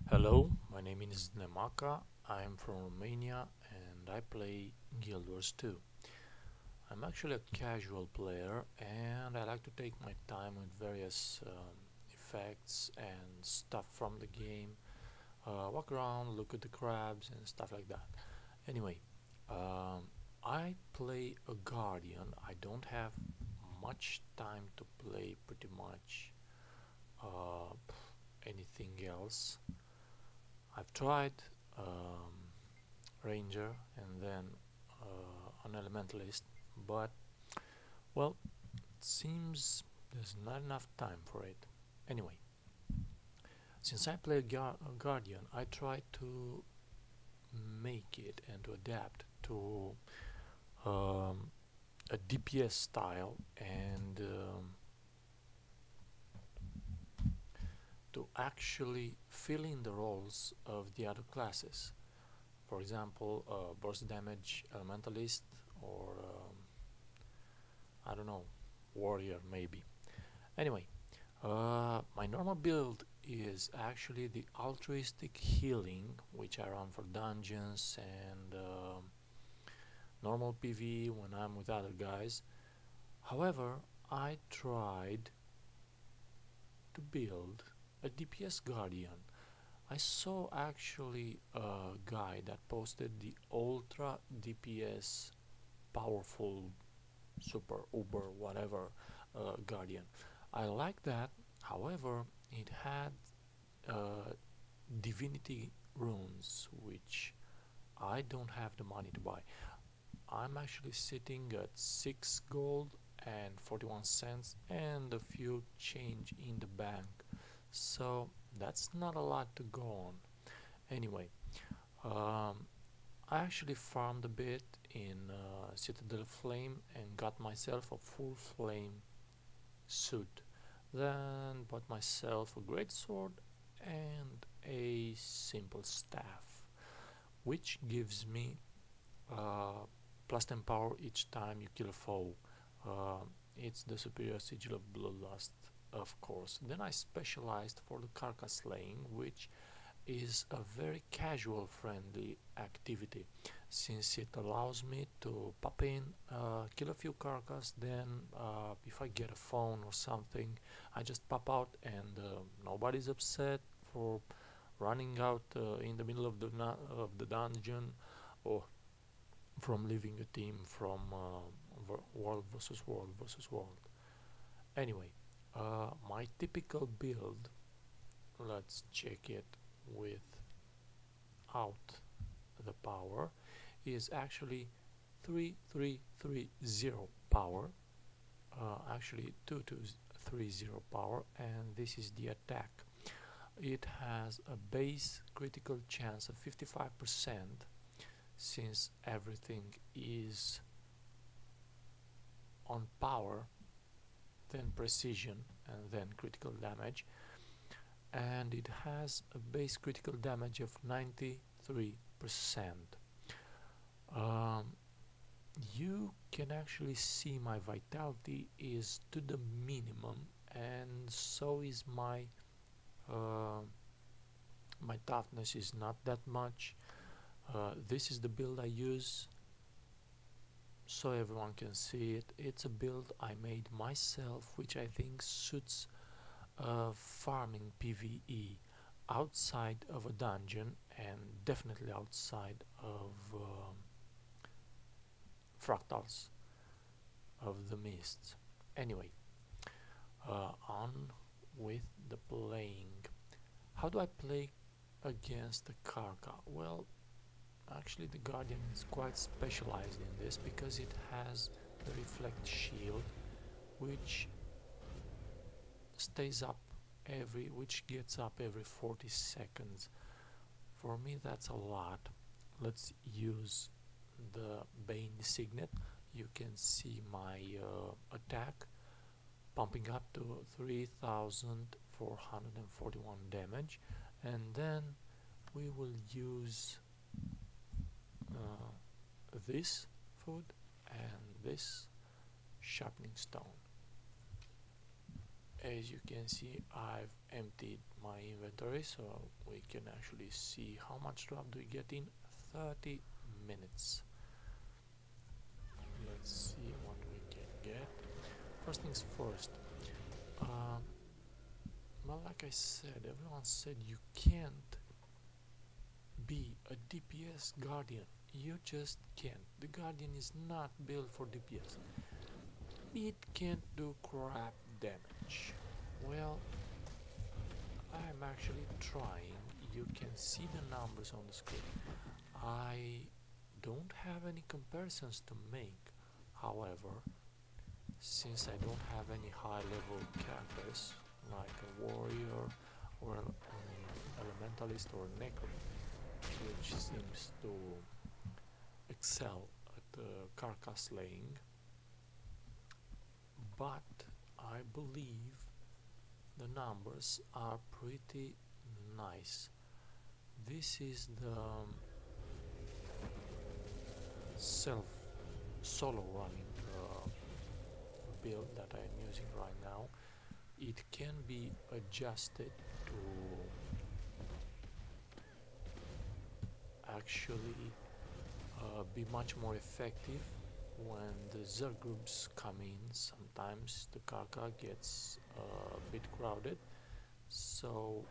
Hello, my name is Nemaka. I'm from Romania and I play Guild Wars 2. I'm actually a casual player and I like to take my time with various effects and stuff from the game. Walk around, look at the crabs and stuff like that. Anyway, I play a Guardian. I don't have much time to play pretty much uh, anything else. I've tried Ranger and then an Elementalist, but well, it seems there's not enough time for it. Anyway, since I play a Guardian, I try to make it and to adapt to a DPS style and to actually fill in the roles of the other classes. For example, burst damage elementalist or I don't know, warrior maybe. Anyway, my normal build is actually the altruistic healing, which I run for dungeons and normal PvE when I'm with other guys. However, I tried to build a DPS Guardian. I saw actually a guy that posted the Ultra DPS powerful super uber whatever Guardian. I like that. However, it had divinity runes which I don't have the money to buy. I'm actually sitting at 6 gold and 41 cents and a few change in the bank, so that's not a lot to go on. Anyway, I actually farmed a bit in Citadel Flame and got myself a full flame suit. Then bought myself a great sword and a simple staff, which gives me plus 10 power each time you kill a foe. It's the superior sigil of bloodlust, of course. Then I specialized for the Karka slaying, which is a very casual friendly activity, since it allows me to pop in, kill a few carcass, then if I get a phone or something, I just pop out and nobody's upset for running out in the middle of the dungeon or from leaving a team from world versus world versus world. Anyway, my typical build, let's check it without the power, is actually 3330 power, actually 2230 power, and this is the attack. It has a base critical chance of 55%, since everything is on power, then precision, and then critical damage, and it has a base critical damage of 93%. You can actually see my vitality is to the minimum, and so is my my toughness is not that much. This is the build I use so everyone can see it. It's a build I made myself, which I think suits farming PvE outside of a dungeon and definitely outside of fractals of the mists. Anyway, on with the playing. How do I play against the Karka? Well, actually the Guardian is quite specialized in this because it has the reflect shield, which stays up which gets up every 40 seconds. For me that's a lot. Let's use the Bane Signet. You can see my attack pumping up to 3441 damage, and then we will use this food and this sharpening stone. As you can see, I've emptied my inventory so we can actually see how much drop do we get in 30 minutes. Let's see what we can get. First things first, well, like I said, everyone said you can't be a DPS guardian. You just can't. The guardian is not built for DPS. It can't do crap damage. Well, I'm actually trying. You can see the numbers on the screen. I don't have any comparisons to make. However, since I don't have any high level characters like a warrior or elementalist or necro, which seems to excel at Karka slaying, but I believe the numbers are pretty nice. This is the solo running build that I'm using right now. It can be adjusted to actually be much more effective when the Zerg groups come in. Sometimes the Karka gets a bit crowded, so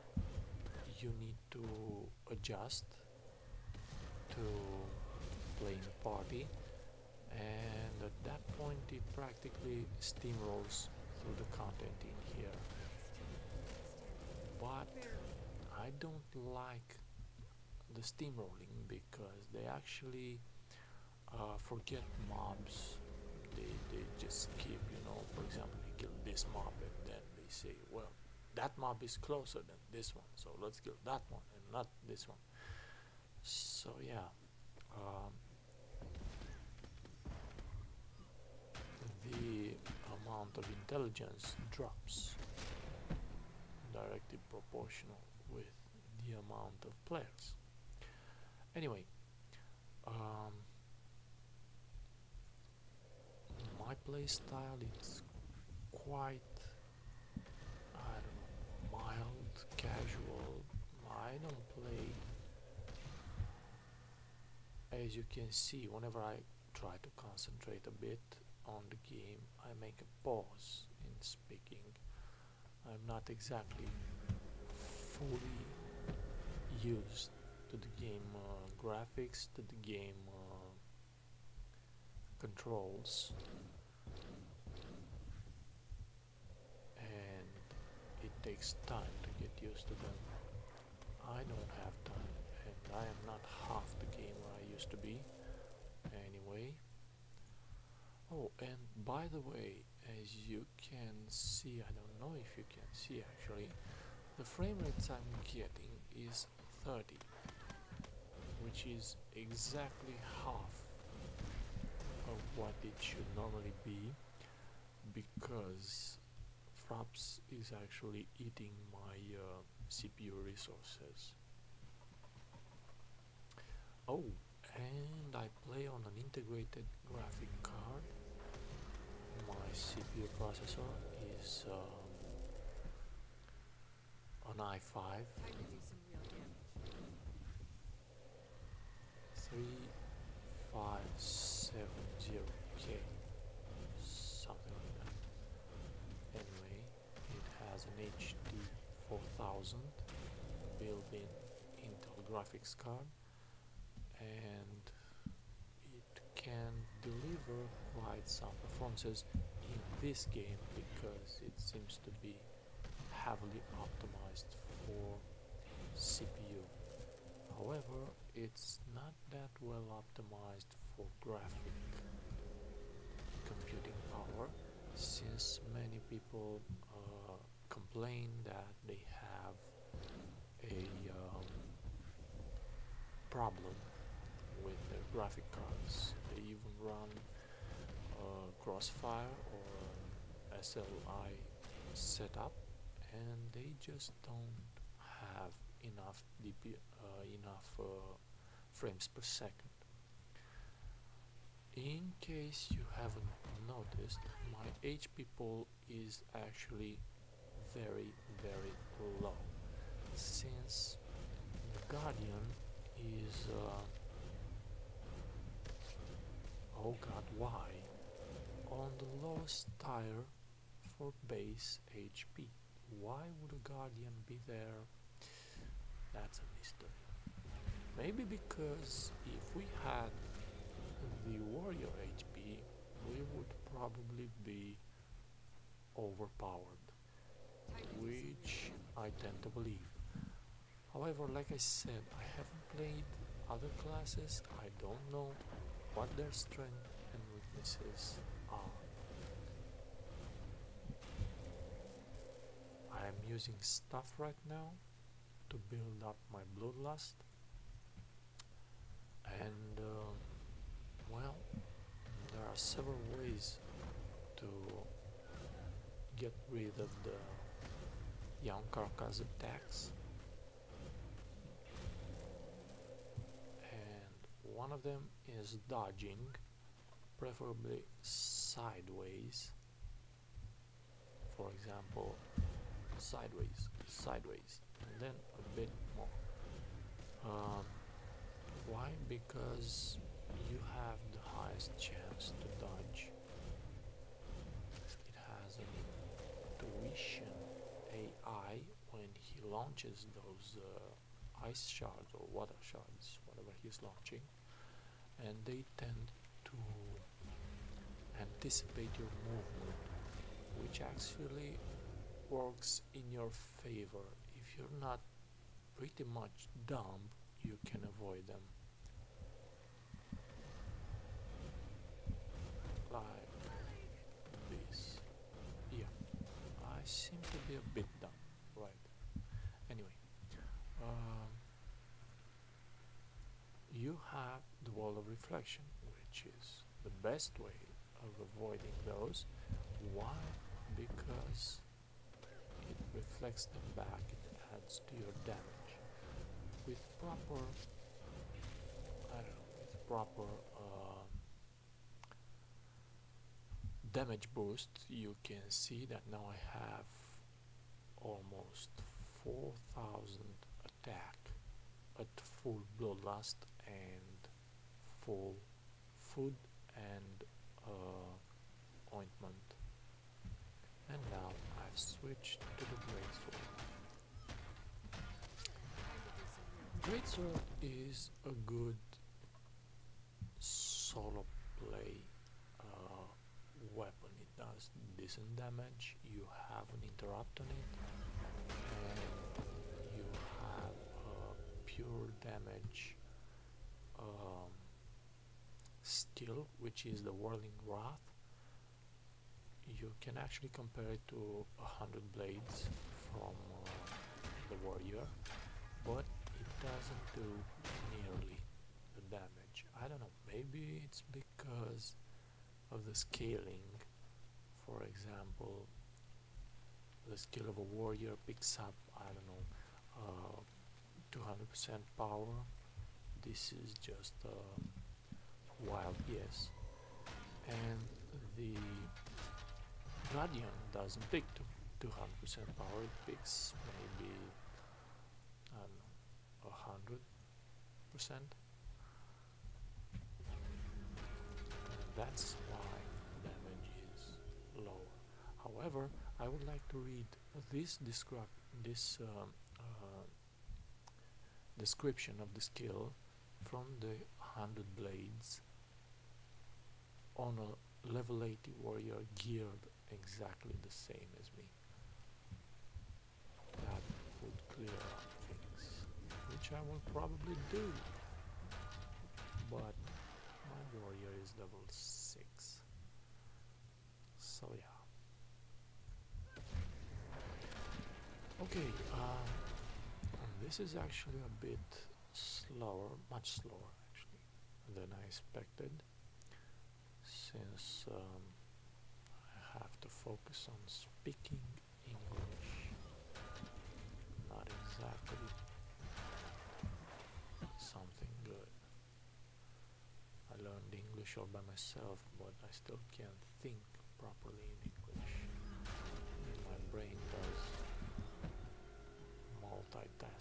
you need to adjust to playing a party, and at that point it practically steamrolls through the content in here. But I don't like the steamrolling because they actually forget mobs. They just skip, you know. For example, they kill this mob and then they say, well, that mob is closer than this one, so let's kill that one and not this one. So yeah, the amount of intelligence drops directly proportional with the amount of players. Anyway, my play style is quite, I don't know, mild, casual. I don't play, as you can see, whenever I try to concentrate a bit on the game, I make a pause in speaking. I'm not exactly fully used to the game graphics, to the game controls, and it takes time to get used to them. I don't have time, and I am not half the gamer I used to be anyway. Oh, and by the way, as you can see, I don't know if you can see actually, the frame rates I'm getting is 30, which is exactly half of what it should normally be, because Fraps is actually eating my CPU resources. Oh, and I play on an integrated graphic card. My CPU processor is an i5 3570K, something like that. Anyway, it has an HD 4000 built-in Intel graphics card, and it can deliver quite some performances in this game because it seems to be heavily optimized for CPU. However, it's not that well optimized for graphic computing power, since many people complain that they have a problem with their graphic cards. They even run Crossfire or SLI setup, and they just don't have enough frames per second. In case you haven't noticed, my HP pool is actually very low. since the Guardian is oh god, why? On the lowest tier for base HP. Why would a Guardian be there? That's a mystery. Maybe because if we had the Warrior HP, we would probably be overpowered, which I tend to believe. However, like I said, I haven't played other classes. I don't know what their strengths and weaknesses are. I am using stuff right now to build up my bloodlust, and well, there are several ways to get rid of the young Karka's attacks, and one of them is dodging, preferably sideways. For example, sideways, sideways, and then a bit more. Why? Because you have the highest chance to dodge. It has an intuition AI when he launches those ice shards or water shards, whatever he's launching, and they tend to anticipate your movement, which actually works in your favor. If you're not pretty much dumb, you can avoid them. Like this. Yeah, I seem to be a bit dumb, right? Anyway, you have the wall of reflection, which is the best way of avoiding those. Why? Because it reflects them back, it adds to your damage. With proper, I don't know, with proper damage boost, you can see that now I have almost 4,000 attack at full bloodlust and full food and ointment. And now I've switched to the greatsword. Greatsword is a good solo play weapon. It does decent damage, you have an interrupt on it, and you have pure damage skill, which is the Whirling Wrath. You can actually compare it to 100 blades from the Warrior, but it doesn't do nearly the damage. I don't know, maybe it's because of the scaling. For example, the skill of a warrior picks up, I don't know, 200% power. This is just wild guess. And the Guardian doesn't pick 200% power, it picks maybe, I don't know, 100%. That's why damage is lower. However, I would like to read this description of the skill from the 100 blades on a level 80 warrior geared exactly the same as me. That would clear up things, which I will probably do, but my warrior is level 6, so yeah. Okay, this is actually a bit slower, much slower actually than I expected, since I have to focus on speaking English. Not exactly something good. I learned English all by myself, but I still can't think properly in English. My brain does multitask.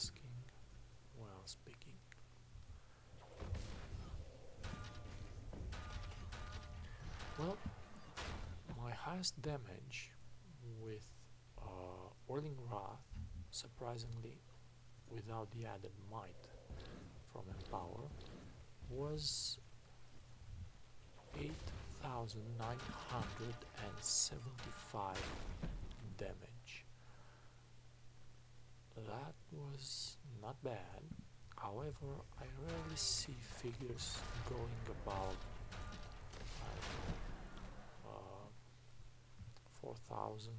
highest damage with Whirling Wrath, surprisingly without the added might from Empower, was 8,975 damage. That was not bad. However, I rarely see figures going about, I don't know, 4,000,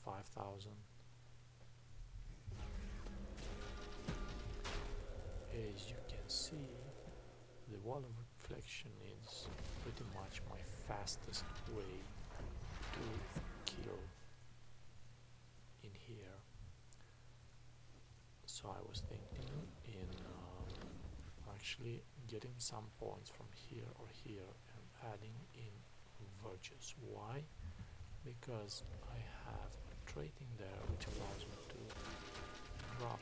5,000. As you can see, the wall of reflection is pretty much my fastest way to kill in here. So I was thinking in actually getting some points from here or here and adding in Virtues. Why? Because I have a trait in there which allows me to drop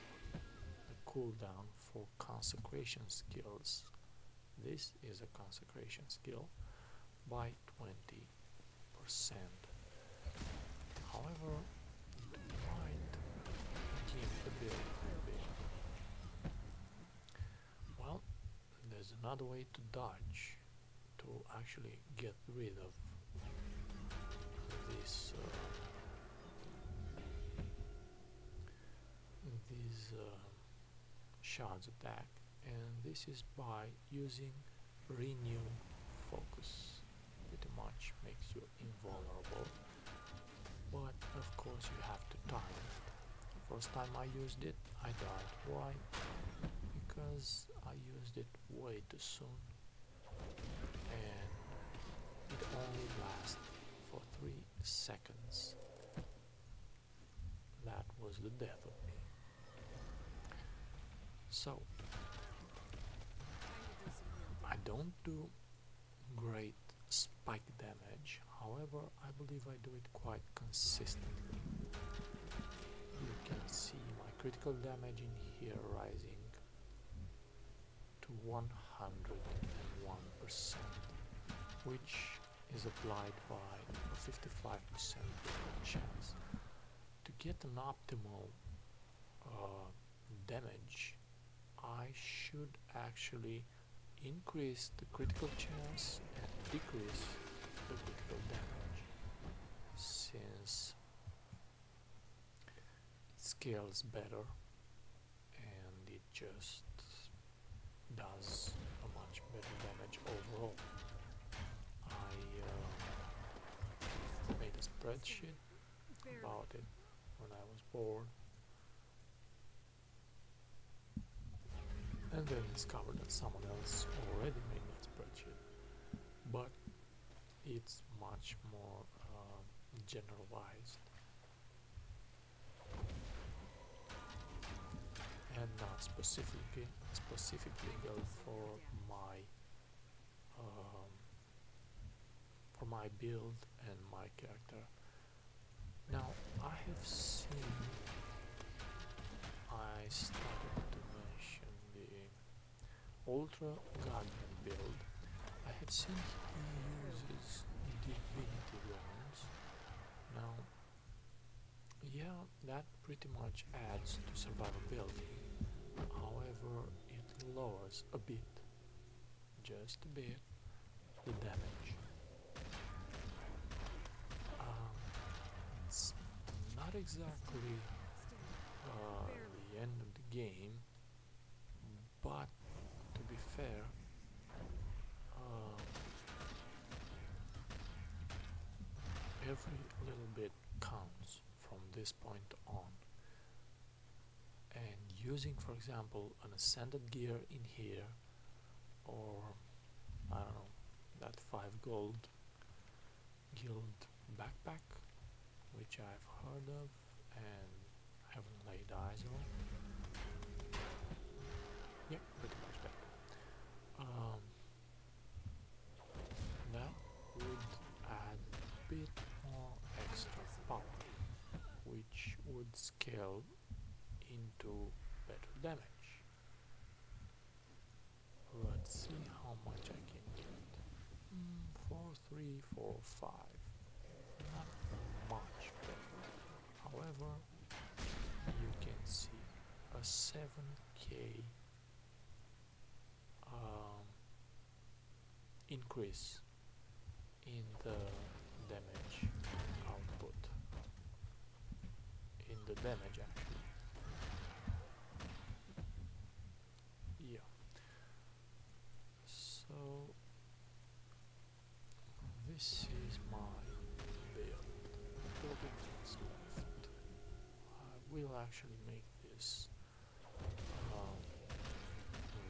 the cooldown for consecration skills. This is a consecration skill by 20%. However, it might give the build a bit. Well, there's another way to dodge to actually get rid of this shards attack, and this is by using Renew Focus. Pretty much makes you invulnerable, but of course you have to time it. First time I used it, I died. Why? Because I used it way too soon, and it only lasts for 3 seconds. That was the death of me. So, I don't do great spike damage, however I believe I do it quite consistently. You can see my critical damage in here rising to 101%, which is applied by a 55% chance. To get an optimal damage, I should actually increase the critical chance and decrease the critical damage, since it scales better and it just does a much better damage overall. I made a spreadsheet about it when I was bored, and then discovered that someone else already made that spreadsheet, but it's much more generalized and not specifically go for my build and my character. Now I started to mention the Ultra Guardian build. I have seen he uses Divinity Rounds. Now, yeah, that pretty much adds to survivability. However, it lowers a bit, just a bit, the damage. It's not exactly the end of the game, but to be fair, every little bit counts from this point on. And using, for example, an ascended gear in here, or I don't know, that 5 gold guild backpack, which I've heard of and haven't laid eyes on. Yep, pretty much that. That would add a bit more extra power, which would scale into better damage. Let's see how much I can get. 4, 3, 4, 5. Not However, you can see a 7k increase in the damage output, in the damage actually. Yeah. So this is my build. 40 minutes left. I will actually make this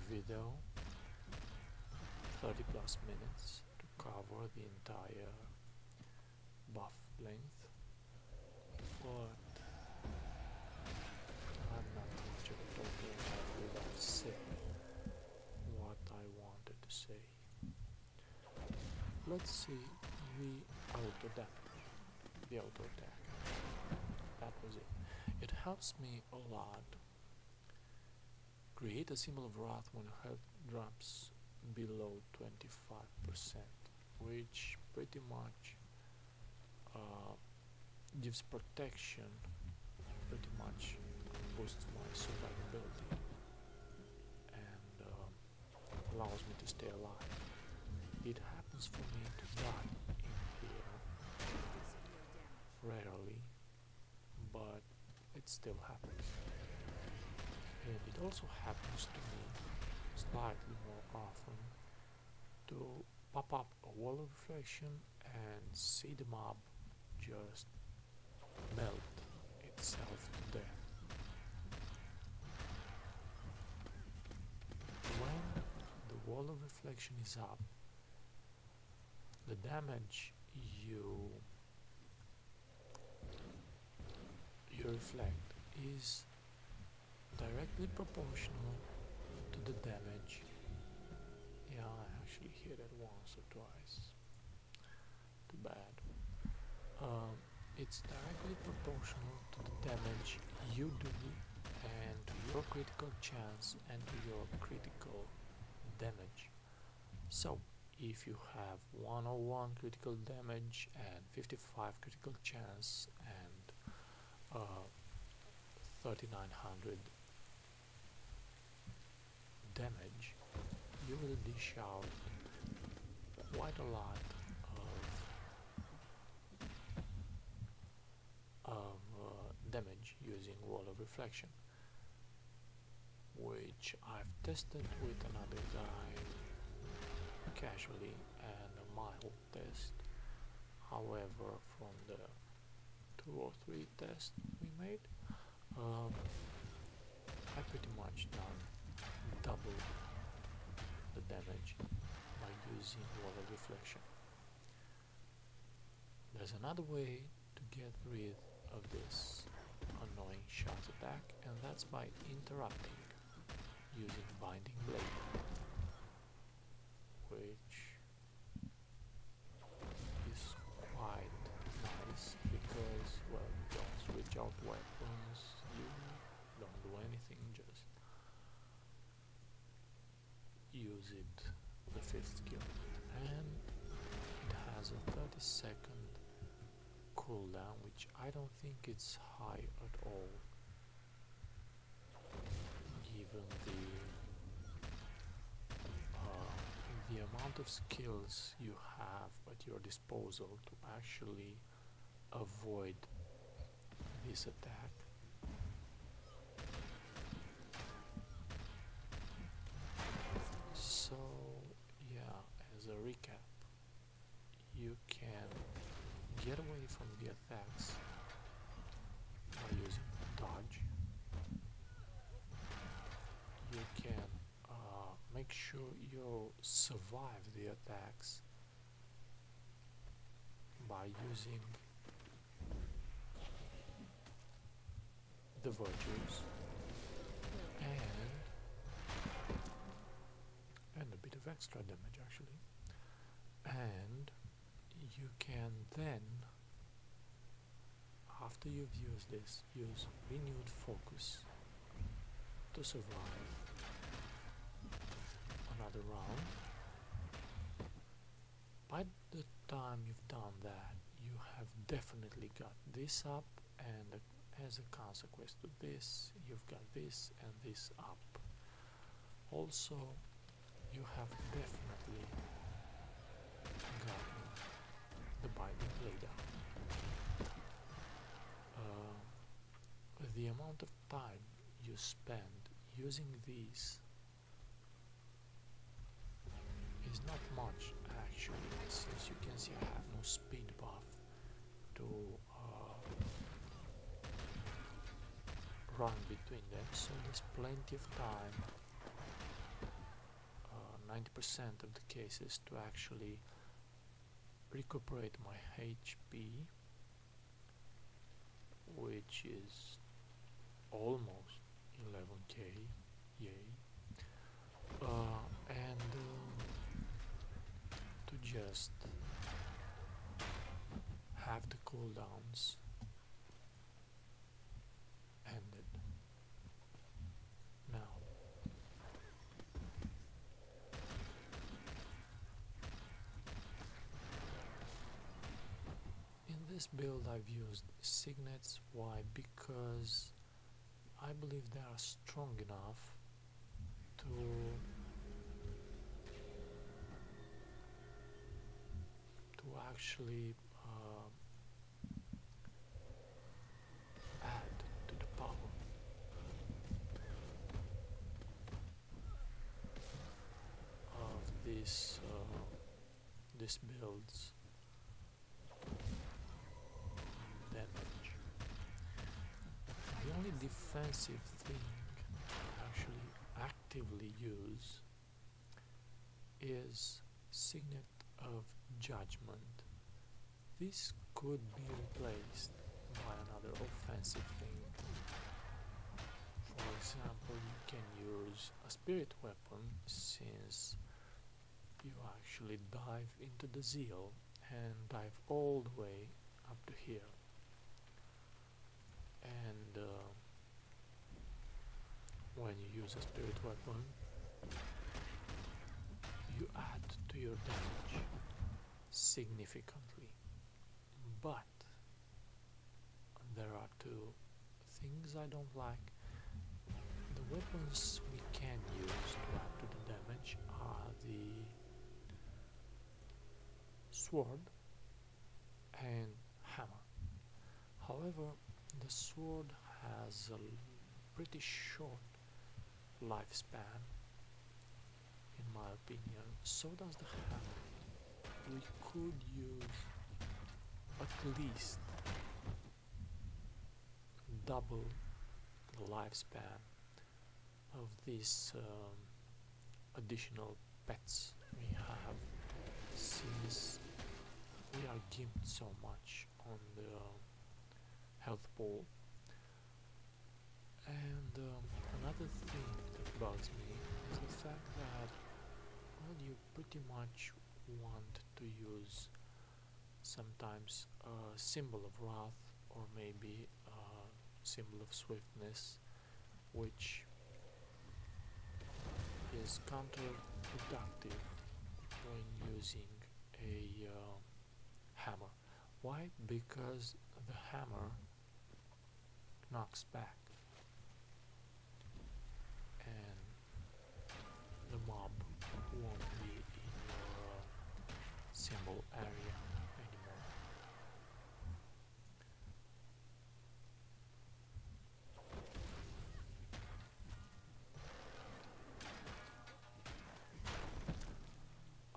video 30 plus minutes to cover the entire buff length, but I'm not much of a talker. I will have said what I wanted to say. Let's see the auto attack. That was it. It helps me a lot. Create a symbol of wrath when health drops below 25%, which pretty much gives protection, pretty much boosts my survivability and allows me to stay alive. It happens for me to die in here rarely, but it still happens. And it also happens to me slightly more often to pop up a wall of reflection and see the mob just melt itself to death. When the wall of reflection is up, the damage you reflect is directly proportional to the damage. Yeah, I actually hit it once or twice. Too bad. It's directly proportional to the damage you do and to your critical chance and to your critical damage. So, if you have 101 critical damage and 55 critical chance and 3900 damage, you will dish out quite a lot of damage using wall of reflection, which I've tested with another guy casually and a mild test. However, from the 2 or 3 tests we made, I pretty much done double the damage by using wall of reflection. There's another way to get rid of this annoying shot attack, and that's by interrupting using Binding Blade, which is quite nice because, well, you don't switch out weapons, you don't do anything, just use it, the 5th skill, and it has a 30-second cooldown, which I don't think it's high at all, given the amount of skills you have at your disposal to actually avoid this attack. So yeah, as a recap, you can get away from the attacks by using dodge. You can make sure you survive the attacks by using the virtues and a bit of extra damage actually, and you can then, after you've used this, use renewed focus to survive another round. By the time you've done that, you have definitely got this up as a consequence to this, you've got this and this up. Also, you have definitely gotten the binding laydown. The amount of time you spend using these is not much actually, since you can see I have no speed buff to run between them, so there's plenty of time, 90% of the cases, to actually recuperate my HP, which is almost 11k, yay, and to just have the cooldowns ended. Now, in this build I've used signets. Why? Because I believe they are strong enough to actually add to the power of this build's damage. The only defensive thing I actually actively use is Signet of Judgment. This could be replaced by another offensive thing. For example, you can use a spirit weapon, since you actually dive into the zeal and dive all the way up to here, and when you use a spirit weapon, you add to your damage significantly. But there are two things I don't like. The weapons we can use to add to the damage are the sword and hammer. However, the sword has a pretty short lifespan, in my opinion. So does the hammer. We could use at least double the lifespan of these additional pets we have, since we are gimped so much on the health pool. And another thing that bugs me is the fact that, well, you pretty much want to use sometimes a symbol of wrath, or maybe a symbol of swiftness, which is counterproductive when using a hammer. Why? Because the hammer knocks back, and the mob won't be in your symbol area anymore.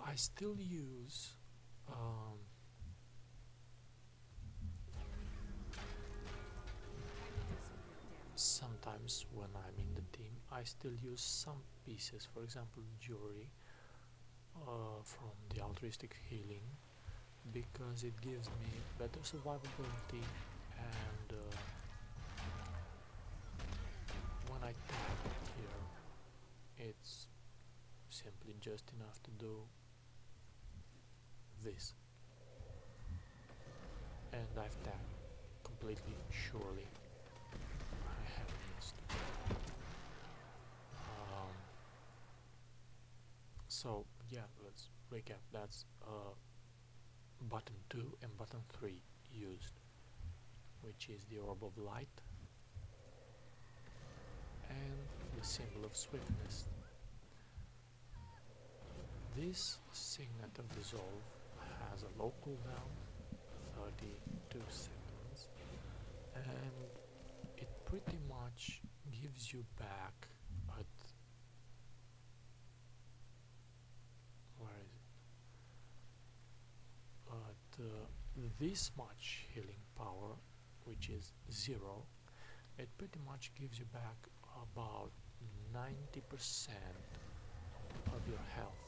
I still use sometimes when I'm in the team, I still use some pieces, for example jewelry, from the altruistic healing, because it gives me better survivability, and when I tap here, it's simply just enough to do this, and I've tapped completely surely. I have missed. So yeah, let's recap. That's button 2 and button 3 used, which is the Orb of Light and the symbol of swiftness. This Signet of Dissolve has a low cooldown, 32 seconds, and it pretty much gives you back at, where is it? At this much healing power, which is 0, it pretty much gives you back about 90% of your health.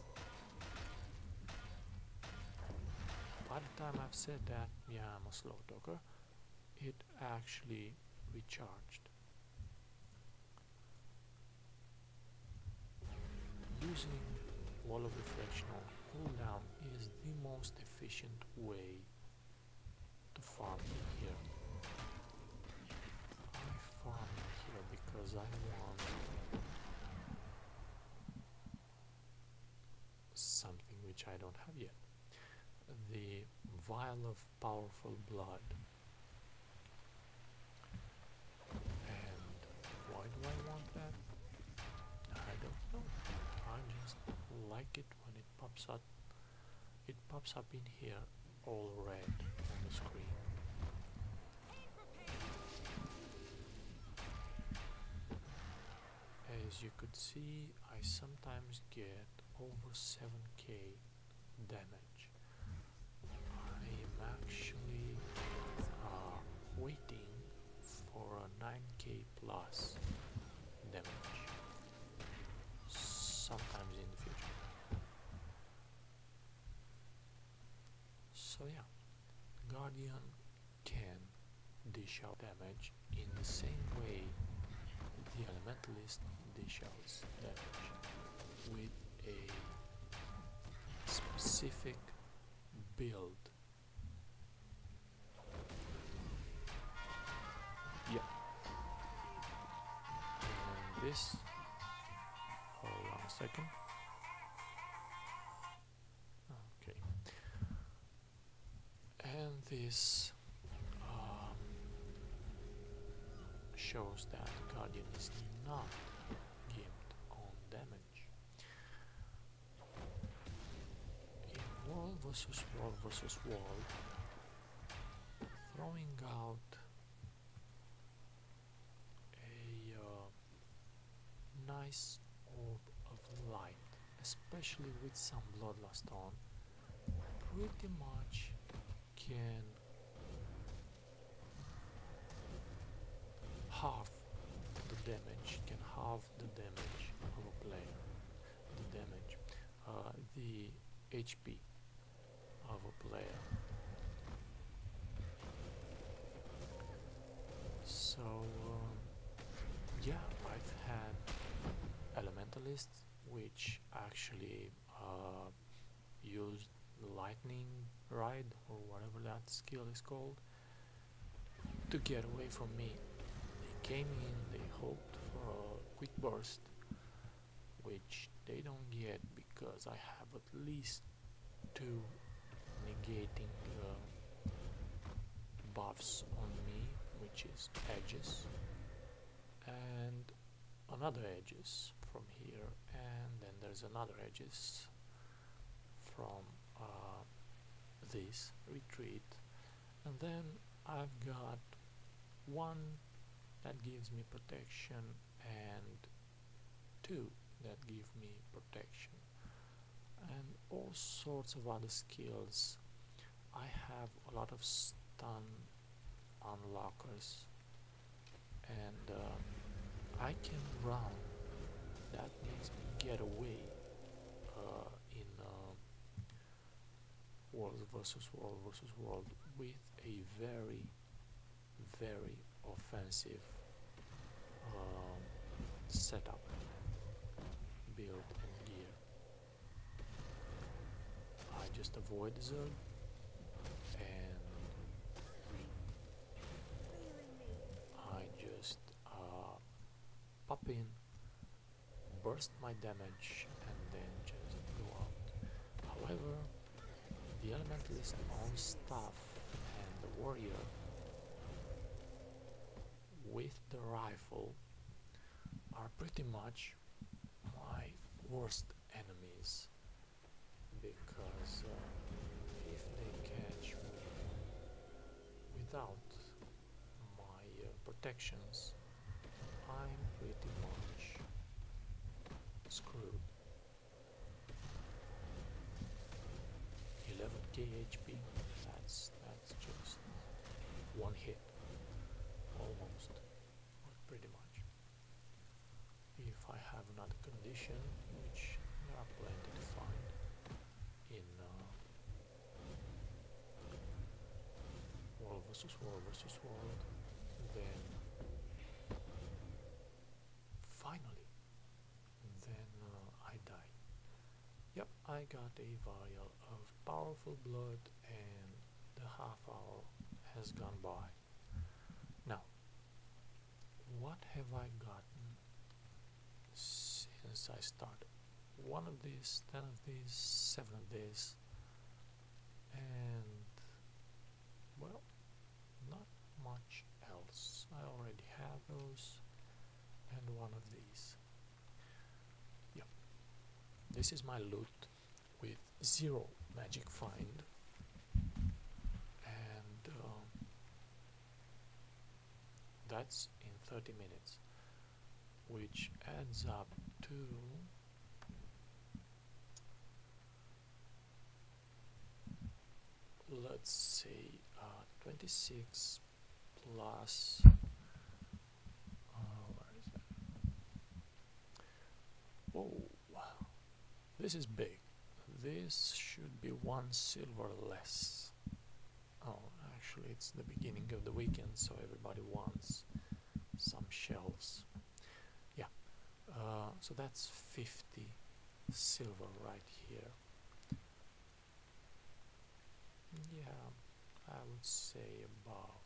By the time I've said that, yeah, I'm a slow talker, it actually recharged. Using Wall of Reflection on cooldown is the most efficient way to farm in here. I farm here because I want something which I don't have yet. The Vial of Powerful Blood. And why do I want that? I don't know. I just like it when it pops up. It pops up in here all red on the screen. As you could see, I sometimes get over 7k damage. I am actually waiting for a 9k plus damage sometimes in the future. So yeah, Guardian can dish out damage in the same way the Elementalist dish out damage, with a specific build. Yeah. And this, hold on a second. Okay. And this shows that Guardian is not gimped on damage. In World versus World versus World, throwing out a nice orb of light, especially with some bloodlust on, pretty much can half the damage, of a player, the HP of a player. So yeah, I've had Elementalists which actually used Lightning Ride, or whatever that skill is called, to get away from me. They came in, they hoped for a quick burst, which they don't get because I have at least 2 negating buffs on me, which is edges and another edges from here, and then there's another edges from this retreat, and then I've got 1 that gives me protection and 2 that give me protection, and all sorts of other skills. I have a lot of stun unlockers, and I can run. That makes me get away in World versus World with a very, very offensive setup, build and gear. I just avoid the zone and I just pop in, burst my damage, and then just go out. However, the Elementalist on staff and the warrior with the rifle are pretty much my worst enemies, because if they catch me without my protections, I'm pretty much screwed. 11k HP, that's just one hit, almost, but pretty much. If I have another condition, which there are plenty to find in world versus world, then finally, I die. Yep, I got a vial of powerful blood and the half hour has gone by. Now, what have I gotten since I started? 1 of these, 10 of these, 7 of these, and well, not much else. I already have those, and 1 of these. Yep, this is my loot with 0 magic find, and that's in 30 minutes, which adds up to let's say 26 plus where is that? Whoa, this is big. This should be 1 silver less. Oh, actually it's the beginning of the weekend, so everybody wants some shells. Yeah, so that's 50 silver right here. Yeah, I would say about,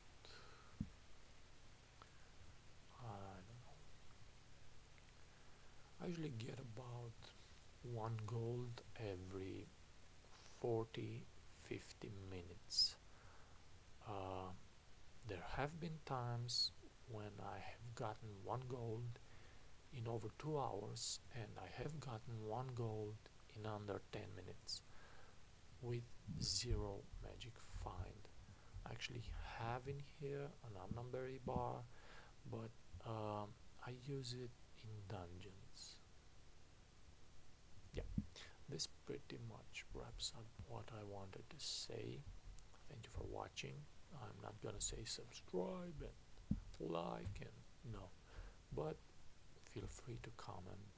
I don't know, I usually get about 1 gold every 40-50 minutes. There have been times when I have gotten 1 gold in over 2 hours, and I have gotten 1 gold in under 10 minutes with 0 magic find. I actually have in here an unknown bar, but I use it in dungeons. Yeah, this pretty much wraps up what I wanted to say. Thank you for watching. I'm not gonna say subscribe and like and no, but feel free to comment